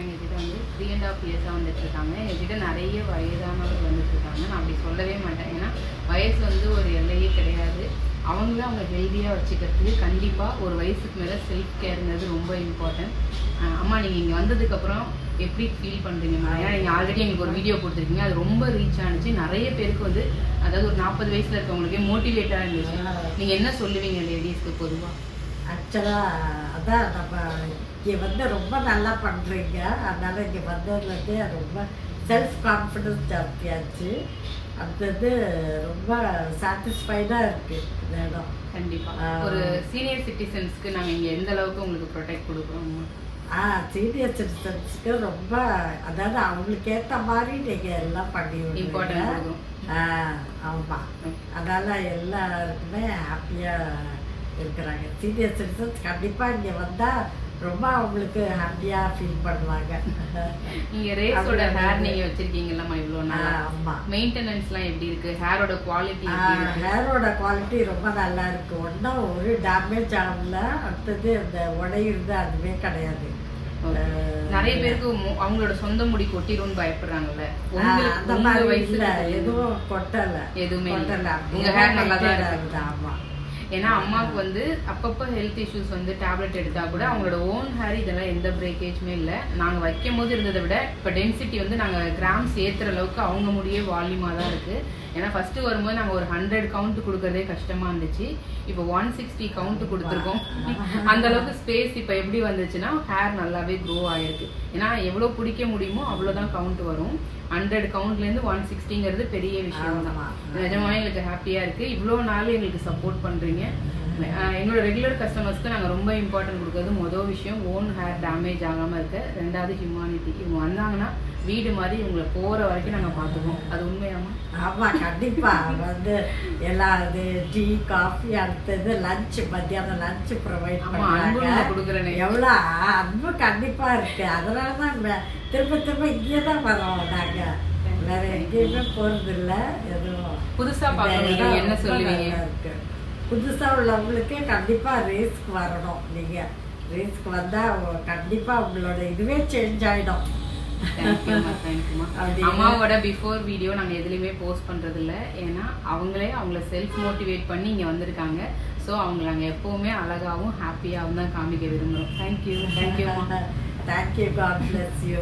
எங்ககிட்ட வந்து 3.5 இயர்ஸாக வந்துட்டு இருக்காங்க. எங்ககிட்ட நிறைய வயதானவர்கள் வந்துட்டு இருக்காங்க. நான் அப்படி சொல்லவே மாட்டேன். ஏன்னா வயசு வந்து ஒரு எல்லையே கிடையாது. அவங்கள அவங்க ஹெல்த்தியாக வச்சுக்கிறதுக்கு கண்டிப்பாக ஒரு வயசுக்கு மேலே செல்ஃப் கேருங்கிறது ரொம்ப இம்பார்ட்டன்ட். அம்மா நீங்கள் இங்கே வந்ததுக்கப்புறம் எப்படி ஃபீல் பண்ணுறீங்கம்மா? ஏன்னா நீங்கள் ஆல்ரெடி எங்களுக்கு ஒரு வீடியோ கொடுத்துருக்கீங்க, அது ரொம்ப ரீச் ஆனிச்சு. நிறைய பேருக்கு வந்து அதாவது ஒரு 40 வயசில் இருக்கவங்களுக்கே மோட்டிவேட்டாக இருந்துச்சு. நீங்கள் என்ன சொல்லுவீங்க லேடிஸ்க்கு பொதுவாக? ஆக்சுவலாக அதான் நம்ம இங்கே வந்து ரொம்ப நல்லா பண்ணுறீங்க. அதனால் இங்கே வந்ததுலேருந்தே ரொம்ப செல்ஃப் கான்ஃபிடென்ஸ் ஜாஸ்தியாச்சு. அடுத்தது ரொம்ப சாட்டிஸ்ஃபைடாக இருக்குது இந்த இடம். கண்டிப்பாக ஒரு சீனியர் சிட்டிசன்ஸ்க்கு நாங்கள் இங்கே எந்த அளவுக்கு உங்களுக்கு ப்ரொடெக்ட் கொடுக்குறோம்? சீனியர் சிட்டிசன்ஸுக்கு ரொம்ப அதாவது அவங்களுக்கு ஏற்ற மாதிரி நீங்கள் எல்லாம் பண்ணி இம்பார்ட்டன்ட். ஆமாம், அதனால் எல்லாருக்குமே ஹாப்பியாக இருக்கிறாங்க. சீனியர் சிட்டிசன்ஸ் கண்டிப்பாக இங்கே வந்தால் ரொம்ப அவங்களுக்கு ஹாப்பியாக ஃபீல் பண்ணுவாங்க. நீங்கள் ரேஸோட ஹேர் நீங்கள் வச்சுருக்கீங்கல்லம்மா இவ்வளோ நாள். ஆமாம். மெயின்டெனன்ஸ்லாம் எப்படி இருக்குது? ஹேரோட குவாலிட்டி? ஹேரோட குவாலிட்டி ரொம்ப நல்லா இருக்குது. ஒன்றும் ஒரு டேமேஜ் ஆகல. அடுத்தது இந்த உடையிறது அதுவே கிடையாது. நிறைய பேருக்கு அவங்களோட சொந்த முடி கொட்டிடும்னு பயப்படுறாங்கல்ல, அந்த மாதிரி வயசுல எதுவும் கொட்டலை, எதுவுமே கொட்டலை. உங்க ஹேர் நல்லா தான் இருக்குது. ஆமா, ஏன்னா அம்மாவுக்கு வந்து அப்பப்போ ஹெல்த் இஷ்யூஸ் வந்து டேப்லெட் எடுத்தா கூட அவங்களோட ஓன் ஹேர் இதெல்லாம் எந்த பிரேக்கேஜுமே இல்லை. நாங்கள் வைக்கும் போது இருந்ததை விட இப்போ டென்சிட்டி வந்து நாங்கள் கிராம்ஸ் ஏற்றுற அளவுக்கு அவங்க முடியே வால்யூமாக தான் இருக்குது. ஏன்னா ஃபஸ்ட்டு வரும்போது நாங்கள் ஒரு 100 கவுண்ட் கொடுக்கறதே கஷ்டமாக இருந்துச்சு. இப்போ 160 கவுண்ட் கொடுத்துருக்கோம். அந்த அளவுக்கு ஸ்பேஸ் இப்போ எப்படி வந்துச்சுன்னா ஹேர் நல்லாவே க்ரோ ஆகிருக்கு. ஏன்னா எவ்வளோ பிடிக்க முடியுமோ அவ்வளோதான் கவுண்ட் வரும். 100 கவுண்ட்லேருந்து 160ங்கிறது பெரிய விஷயம் தான். நிஜமாக எங்களுக்கு ஹாப்பியாக இருக்குது. இவ்வளோ நாள் எங்களுக்கு சப்போர்ட் பண்ணுறீங்க. எங்களோட ரெகுலர் கஸ்டமர்ஸ்க்கு நாங்கள் ரொம்ப இம்பார்ட்டன்ட் கொடுக்குறது மொதல் விஷயம் ஓன் ஹேர் டேமேஜ் ஆகாமல் இருக்க. ரெண்டாவது ஹியூமானிட்டி. இவங்க வந்தாங்கன்னா வீடு மாதிரி இவங்களை போகிற வரைக்கும் நாங்கள் பார்த்துக்குவோம். அது உண்மையாமா? ஆமாம், கண்டிப்பாக வந்து எல்லா இது டீ காஃபி அடுத்தது லஞ்சு, மத்தியானம் லஞ்சு ப்ரொவைட் பண்ணுவாங்க. கொடுக்குறேன். எவ்வளோ அன்பு கண்டிப்பாக இருக்குது. அதனால தான் திரும்ப திரும்ப இங்கே தான் வரோம். நாங்கள் வேறு எங்கேயுமே போகிறதில்ல. எதுவும் புதுசாக பார்க்குறீங்க என்ன சொல்லுவீங்க? இருக்குது புதுசாக உள்ளவங்களுக்கே கண்டிப்பாக ரேஸ்க்கு வரணும். நீங்கள் ரேஸ்க்கு வந்தால் கண்டிப்பாக உங்களோட இதுவே சேஞ்ச் ஆகிடும். அம்மாவோட பிஃபோர் வீடியோ நாங்கள் எதுலேயுமே போஸ்ட் பண்ணுறதில்ல. ஏன்னா அவங்களே அவங்கள செல்ஃப் மோட்டிவேட் பண்ணி இங்கே வந்திருக்காங்க. ஸோ அவங்கள நாங்கள் எப்போவுமே அழகாகவும் ஹாப்பியாகவும் தான் காமிக்க விரும்புகிறோம். Thank you. Thank you. God bless you.